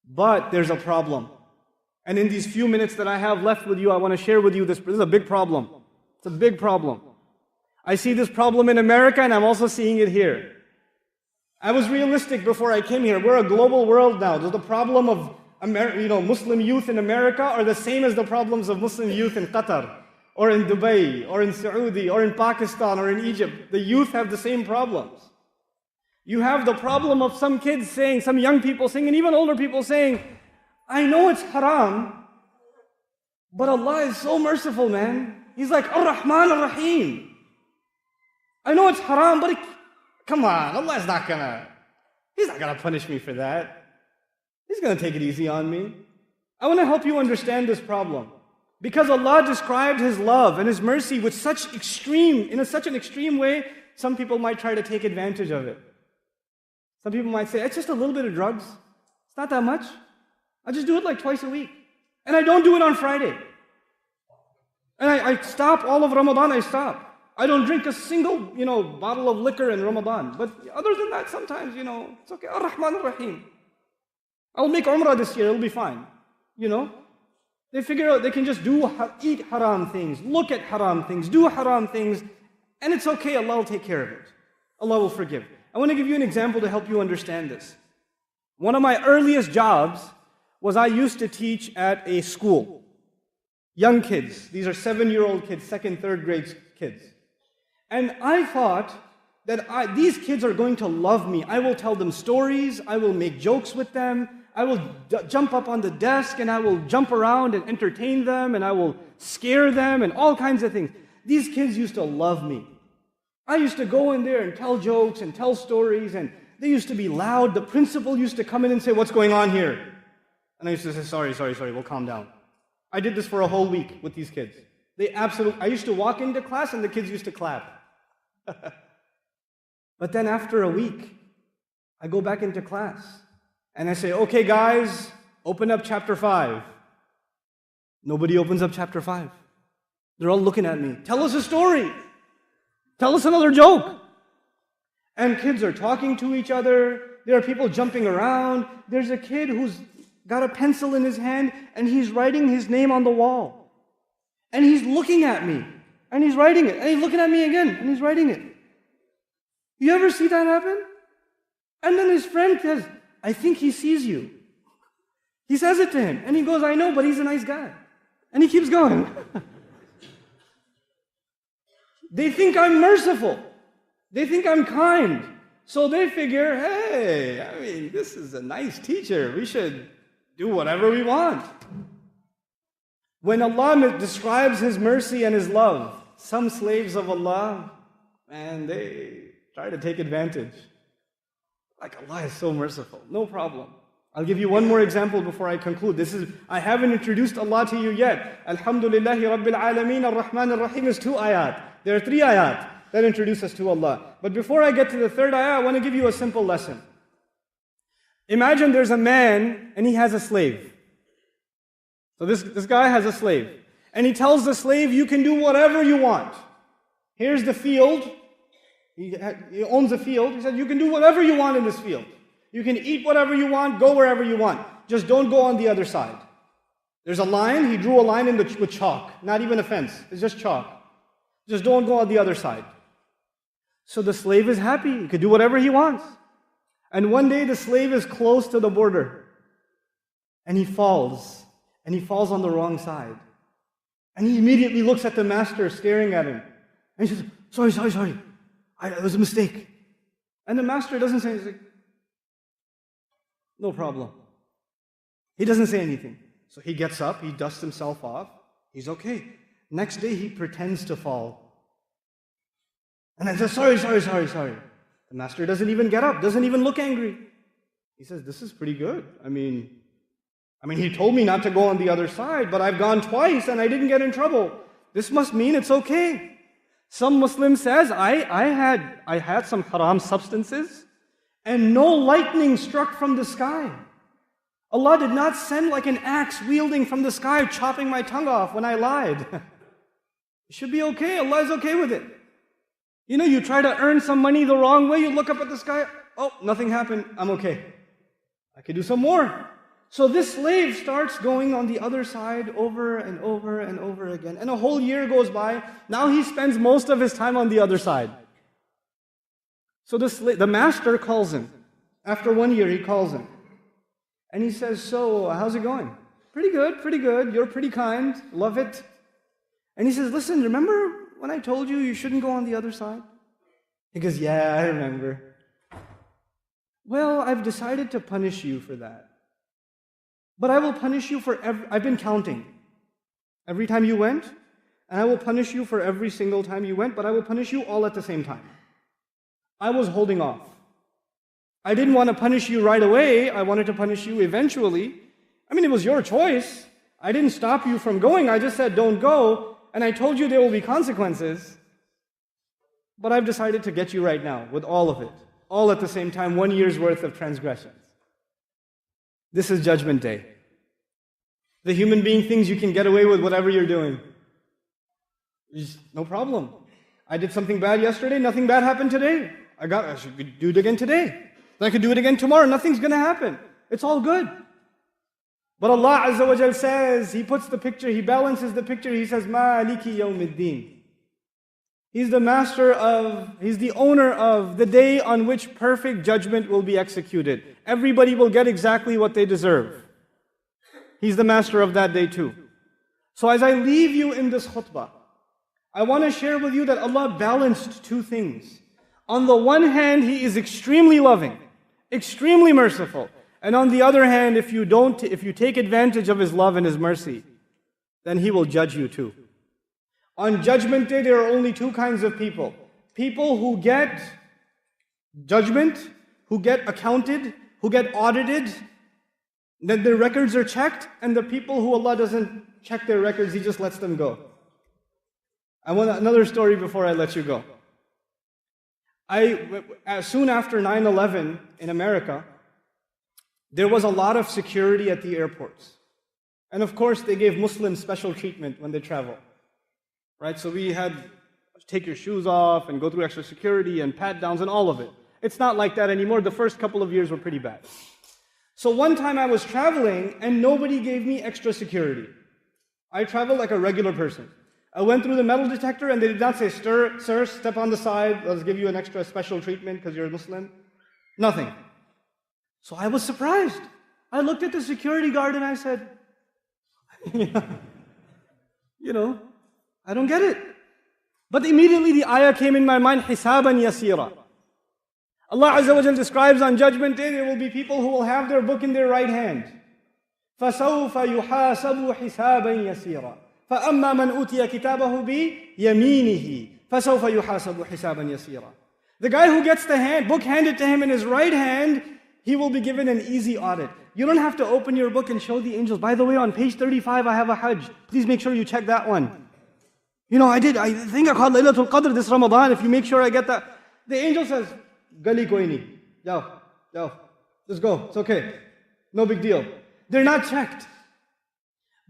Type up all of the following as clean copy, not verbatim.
But there's a problem. And in these few minutes that I have left with you, I want to share with you this. This is a big problem. It's a big problem. I see this problem in America, and I'm also seeing it here. I was realistic before I came here. We're a global world now. Does the problem of Muslim youth in America are the same as the problems of Muslim youth in Qatar, or in Dubai, or in Saudi, or in Pakistan, or in Egypt? The youth have the same problems. You have the problem of some kids saying, some young people saying, and even older people saying, I know it's haram, but Allah is so merciful, man. He's like Ar-Rahman Ar-Rahim. I know it's haram, but come on, Allah is He's not gonna punish me for that. He's gonna take it easy on me. I want to help you understand this problem. Because Allah described His love and His mercy with such an extreme way, some people might try to take advantage of it. Some people might say, it's just a little bit of drugs. It's not that much. I just do it like twice a week. And I don't do it on Friday. And I stop all of Ramadan, I stop. I don't drink a single, bottle of liquor in Ramadan. But other than that, sometimes, it's okay. Ar-Rahman Ar-Rahim. I'll make Umrah this year, it'll be fine. They figure out they can just eat haram things, look at haram things, do haram things, and it's okay, Allah will take care of it. Allah will forgive. I want to give you an example to help you understand this. One of my earliest jobs was I used to teach at a school. Young kids. These are 7-year-old kids, 2nd, 3rd grade kids. And I thought that these kids are going to love me. I will tell them stories. I will make jokes with them. I will jump up on the desk and I will jump around and entertain them and I will scare them and all kinds of things. These kids used to love me. I used to go in there and tell jokes and tell stories, and they used to be loud. The principal used to come in and say, what's going on here? And I used to say, sorry, we'll calm down. I did this for a whole week with these kids. I used to walk into class and the kids used to clap. But then after a week, I go back into class and I say, okay guys, open up chapter 5. Nobody opens up chapter 5. They're all looking at me. Tell us a story. Tell us another joke. And kids are talking to each other. There are people jumping around. There's a kid who's got a pencil in his hand and he's writing his name on the wall. And he's looking at me and he's writing it. And he's looking at me again and he's writing it. You ever see that happen? And then his friend says, I think he sees you. He says it to him and he goes, I know, but he's a nice guy. And he keeps going. They think I'm merciful. They think I'm kind. So they figure, hey, this is a nice teacher. We should do whatever we want. When Allah describes His mercy and His love, some slaves of Allah, man, they try to take advantage. Like, Allah is so merciful. No problem. I'll give you one more example before I conclude. I haven't introduced Allah to you yet. Alhamdulillahi Rabbil Alameen Ar-Rahman Ar-Rahim is 2 ayat. There are 3 ayat that introduce us to Allah. But before I get to the 3rd ayah, I want to give you a simple lesson. Imagine there's a man and he has a slave. So this guy has a slave. And he tells the slave, you can do whatever you want. Here's the field. He owns a field. He said, you can do whatever you want in this field. You can eat whatever you want, go wherever you want. Just don't go on the other side. There's a line. He drew a line with chalk. Not even a fence. It's just chalk. Just don't go on the other side. So the slave is happy. He could do whatever he wants. And one day the slave is close to the border. And he falls. And he falls on the wrong side. And he immediately looks at the master staring at him. And he says, sorry. It was a mistake. And the master doesn't say anything. No problem. He doesn't say anything. So he gets up, he dusts himself off. He's okay. Next day he pretends to fall. And then says, sorry. The master doesn't even get up, doesn't even look angry. He says, this is pretty good. I mean, he told me not to go on the other side, but I've gone twice and I didn't get in trouble. This must mean it's okay. Some Muslim says, I had some haram substances and no lightning struck from the sky. Allah did not send like an axe wielding from the sky, chopping my tongue off when I lied. It should be okay. Allah is okay with it. You try to earn some money the wrong way, you look up at the sky, oh, nothing happened, I'm okay. I could do some more. So this slave starts going on the other side over and over and over again. And a whole year goes by. Now he spends most of his time on the other side. So the master calls him. After 1 year, he calls him. And he says, so, how's it going? Pretty good, pretty good. You're pretty kind. Love it. And he says, listen, remember when I told you shouldn't go on the other side? He goes, yeah, I remember. Well, I've decided to punish you for that. But I will punish you for I've been counting. Every time you went, and I will punish you for every single time you went, but I will punish you all at the same time. I was holding off. I didn't want to punish you right away. I wanted to punish you eventually. I mean, it was your choice. I didn't stop you from going. I just said, don't go. And I told you there will be consequences. But I've decided to get you right now with all of it. All at the same time, 1 year's worth of transgressions. This is Judgment Day. The human being thinks you can get away with whatever you're doing. No problem. I did something bad yesterday, nothing bad happened today. I should do it again today. Then I could do it again tomorrow, nothing's going to happen. It's all good. But Allah Azza wa Jal says, He puts the picture, He balances the picture, He says, Maliki yawmiddin. He's the master of, He's the owner of the day on which perfect judgment will be executed. Everybody will get exactly what they deserve. He's the master of that day too. So as I leave you in this khutbah, I want to share with you that Allah balanced two things. On the one hand, He is extremely loving, extremely merciful. And on the other hand, if you take advantage of His love and His mercy, then He will judge you too. On Judgment Day, there are only two kinds of people. People who get judgment, who get accounted, who get audited, that their records are checked, and the people who Allah doesn't check their records, He just lets them go. I want another story before I let you go. Soon after 9/11 in America, there was a lot of security at the airports. And of course, they gave Muslims special treatment when they travel. Right? So we had take your shoes off and go through extra security and pat downs and all of it. It's not like that anymore. The first couple of years were pretty bad. So one time I was traveling and nobody gave me extra security. I traveled like a regular person. I went through the metal detector and they did not say, sir, step on the side, let's give you an extra special treatment because you're a Muslim. Nothing. So I was surprised. I looked at the security guard and I said, I don't get it. But immediately the ayah came in my mind, hisaban yasira. Allah Azza wa Jal describes on Judgment Day, there will be people who will have their book in their right hand. فَسَوْفَ يُحَاسَبُ حِسَابًا يَسِيرًا فَأَمَّا مَنْ أُوتِيَ كِتَابَهُ بِيَمِينِهِ فَسَوْفَ يُحَاسَبُ حِسَابًا يَسِيرًا. The guy who gets the book handed to him in his right hand, he will be given an easy audit. You don't have to open your book and show the angels. By the way, on page 35, I have a Hajj. Please make sure you check that one. I think I caught Laylatul Qadr this Ramadan. If you make sure I get that. The angel says, Gali koi nahi. Jao. Just go. It's okay. No big deal. They're not checked.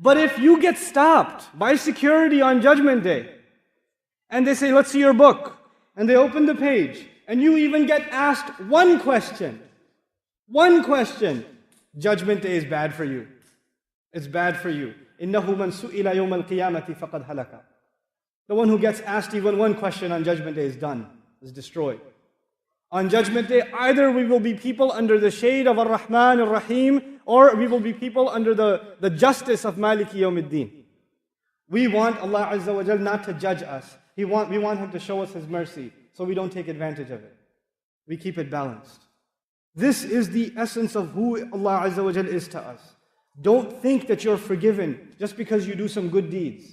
But if you get stopped by security on Judgment Day, and they say, let's see your book, and they open the page, and you even get asked one question, Judgment Day is bad for you. It's bad for you. إِنَّهُ مَنْ سُئِلَ يَوْمَ الْقِيَامَةِ فَقَدْ هَلَكَ. The one who gets asked even one question on Judgment Day is done, is destroyed. On Judgment Day, either we will be people under the shade of Ar-Rahman Ar-Rahim, or we will be people under the justice of Maliki Yawmiddin. We want Allah Azza wa Jal not to judge us. We want Him to show us His mercy, so we don't take advantage of it. We keep it balanced. This is the essence of who Allah Azza wa Jal is to us. Don't think that you're forgiven just because you do some good deeds.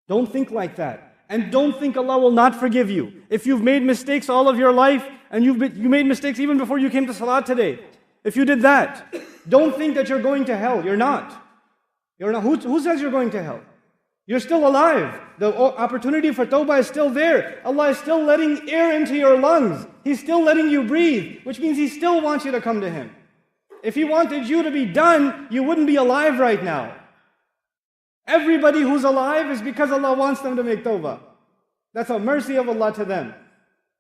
Don't think like that. And don't think Allah will not forgive you. If you've made mistakes all of your life, and you made mistakes even before you came to Salat today, if you did that, don't think that you're going to hell. You're not. You're not. Who says you're going to hell? You're still alive. The opportunity for tawbah is still there. Allah is still letting air into your lungs. He's still letting you breathe, which means He still wants you to come to Him. If He wanted you to be done, you wouldn't be alive right now. Everybody who's alive is because Allah wants them to make tawbah. That's a mercy of Allah to them.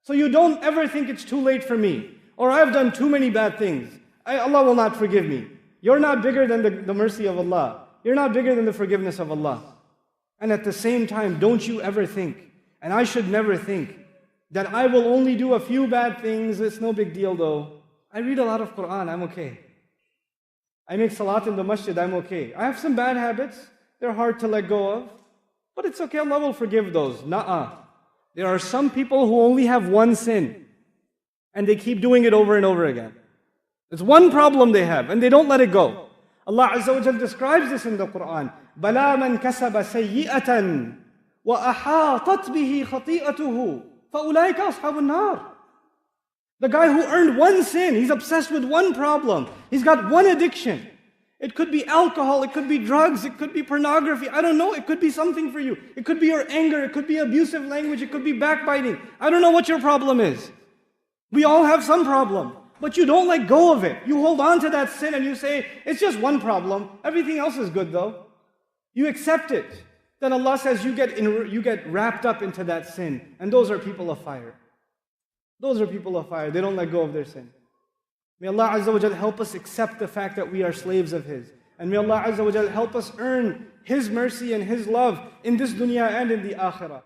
So you don't ever think it's too late for me, or I've done too many bad things. Allah will not forgive me. You're not bigger than the mercy of Allah. You're not bigger than the forgiveness of Allah. And at the same time, don't you ever think, and I should never think, that I will only do a few bad things, it's no big deal though. I read a lot of Quran, I'm okay. I make salat in the masjid, I'm okay. I have some bad habits, they're hard to let go of, but it's okay, Allah will forgive those. Nuh-uh. There are some people who only have one sin, and they keep doing it over and over again. It's one problem they have, and they don't let it go. Allah Azza wa Jal describes this in the Quran. بَلَا مَنْ كَسَبَ سَيِّئَةً وَأَحَاطَتْ بِهِ خَطِيئَتُهُ فَأُولَٰئِكَ أَصْحَابُ النَّارِ. The guy who earned one sin, he's obsessed with one problem. He's got one addiction. It could be alcohol, it could be drugs, it could be pornography. I don't know, it could be something for you. It could be your anger, it could be abusive language, it could be backbiting. I don't know what your problem is. We all have some problem. But you don't let go of it. You hold on to that sin and you say, it's just one problem. Everything else is good though. You accept it. Then Allah says you get wrapped up into that sin. And those are people of fire. Those are people of fire. They don't let go of their sin. May Allah Azza wa Jal help us accept the fact that we are slaves of His. And may Allah Azza wa Jal help us earn His mercy and His love in this dunya and in the akhirah.